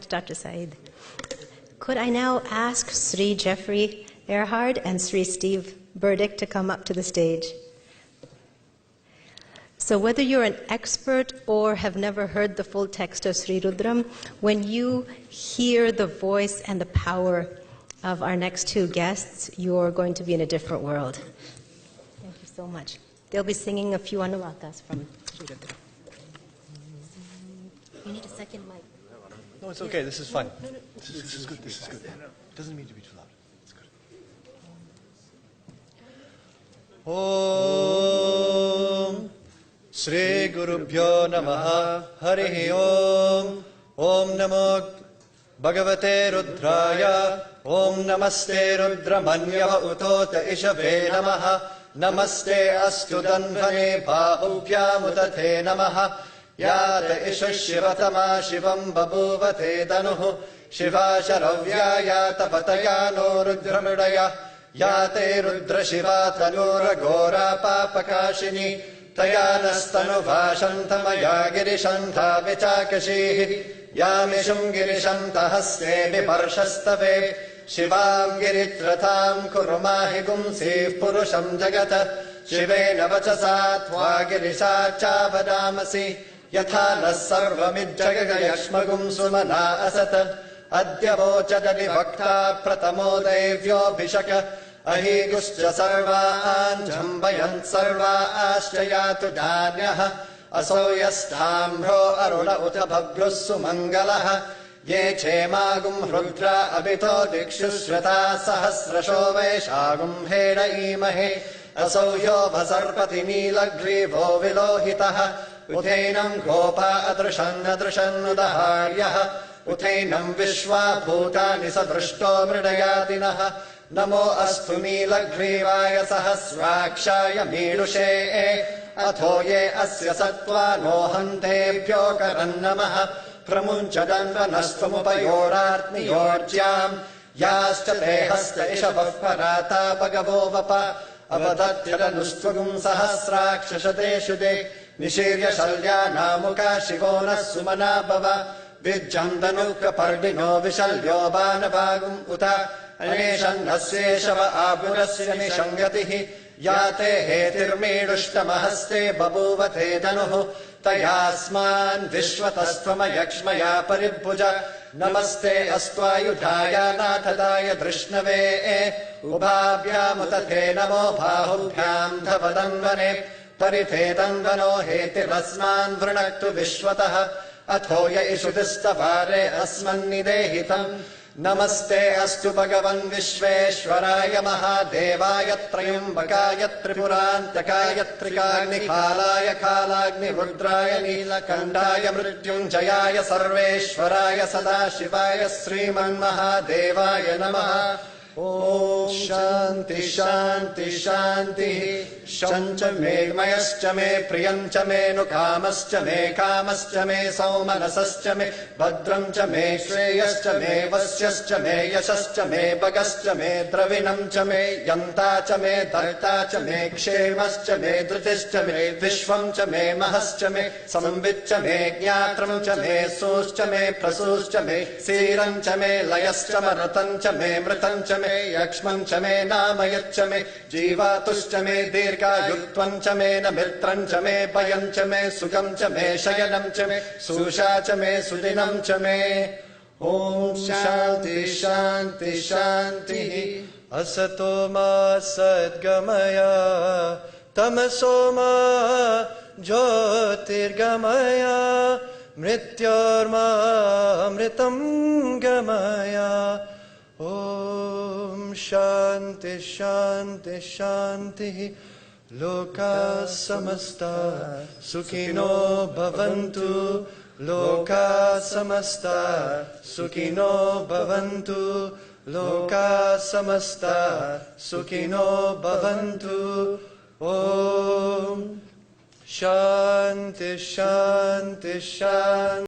Dr. Saeed. Could I now ask Sri Jeffrey Erhard and Sri Steve Burdick to come up to the stage? So whether you're an expert or have never heard the full text of Sri Rudram, when you hear the voice and the power of our next two guests, you're going to be in a different world. Thank you so much. They'll be singing a few anuvatas from Sri Rudram. You need a second mic. No, it's okay. This is fine. This is good. This is good. It doesn't mean to be too loud. It's good. Om Shri Gurubhyo Namaha Harihi Om Om Namo Bhagavate Rudraya Om Namaste Rudramanyava Utota Ishave Namaha Namaste Astu Danvane Bahubhyam Utate Namaha Yata Isha Shivatama Shivam Babuvate Danuhu Shiva Sharavya Yata Patayano Rudramudaya Yate Rudra Shiva Tanura Gora Papakashini Tayanastanu Vashantamaya Girishantha Vichakashihi Yamishum Girishantha Haste Viparshastave Shivam Giritratham Kurumahi Gumsi Purusham Jagata Shivena Vachasatva Girisha Chavadamasi Yatha Nasarvamidjagayashmagum Sumana Asata Adya Vochadali Bhakta Pratamo Devyo Bhishaka Ahiguscha Sarva Anjambayant Sarva Aschayatu Danyaha Asoyastamro Aruna Utabhagrussu Mangalaha Ye Chemagum Rudra Abito Dikshushrata Sahasrasho Veshagum Heda Imahe Asoyo Vasarpati Nilagrivo Vilohitaha Uthainam Gopa Adrishan Udaharyaha Uthainam Vishwa Bhutani Sadrishto Mridayatinaha Namo Astu Nilaghrivaya Sahasrakshaya Mirushe Athoye Asya Sattva Nohantebhyo Karannamaha Pramunchadanvanastumupayoratni Yorjyam Yascha Tehasta Ishavah Parata Bhagavo Vapa Avadatyadanushtvagum Sahasrakshashate Shude Nishirya Shalya Namuka Shivona Sumana Bhava Vijjandanuka Pardino Vishalyo Banavagum Uta Aneshan Asyeshava Abhurasya Nishangatihi Yate Hetirmedushtamahasti Babuvate Danuhu Tayasman Vishwatastvama Yakshmaya Paribhuja Namaste Astvayudhaya Nathadaya Drishnave Ubhabhyamutate Namo Bahubhyam Dhavadanvane Parithetandvano Hetirasman Vrunaktu Vishwataha Athoya Ishudistavare Asman Nidehitam Namaste Astu Bhagavan Vishveshwaraya Mahadevaya Trayambakaya Tripurantakaya Trikagni Khalaya Khalagni Rudraya Nilakandaya Mrityunjayaya Sarveshwaraya Sadashivaya Sriman Mahadevaya Namaha Om Shanti Shanti Shanti Shancha me Mayascha me Priyancha me Nukamascha me Kamascha me Saumanasascha me Bhadramcha me Shreyascha me Vasyascha me Yashascha me Bhagascha me Dravinamcha me Yantacha me Dartacha me Kshemascha me Dhritischa me Vishwamcha me Mahascha me Samvitcha me Jnatramcha me Suscha me Prasuscha me Sirancha me Layascha Maratancha me Mritancha me Yakshmancha me Namayatcha me Jivatushcha me Dirga Yutvancha me Namirtrancha me Bayancha me Sugamcha me Shayanamcha me Sushacha me Sudinamcha me Om Shanti Shanti Shanti Asatoma Sadgamaya Tamasoma Jyotirgamaya Mrityorma Amritam Gamaya Om Shanti Shanti Shanti Loka Samasta Sukhino Bhavantu Loka Samasta Sukhino Bhavantu Loka Samasta Sukhino Bhavantu Om Shanti Shanti Shanti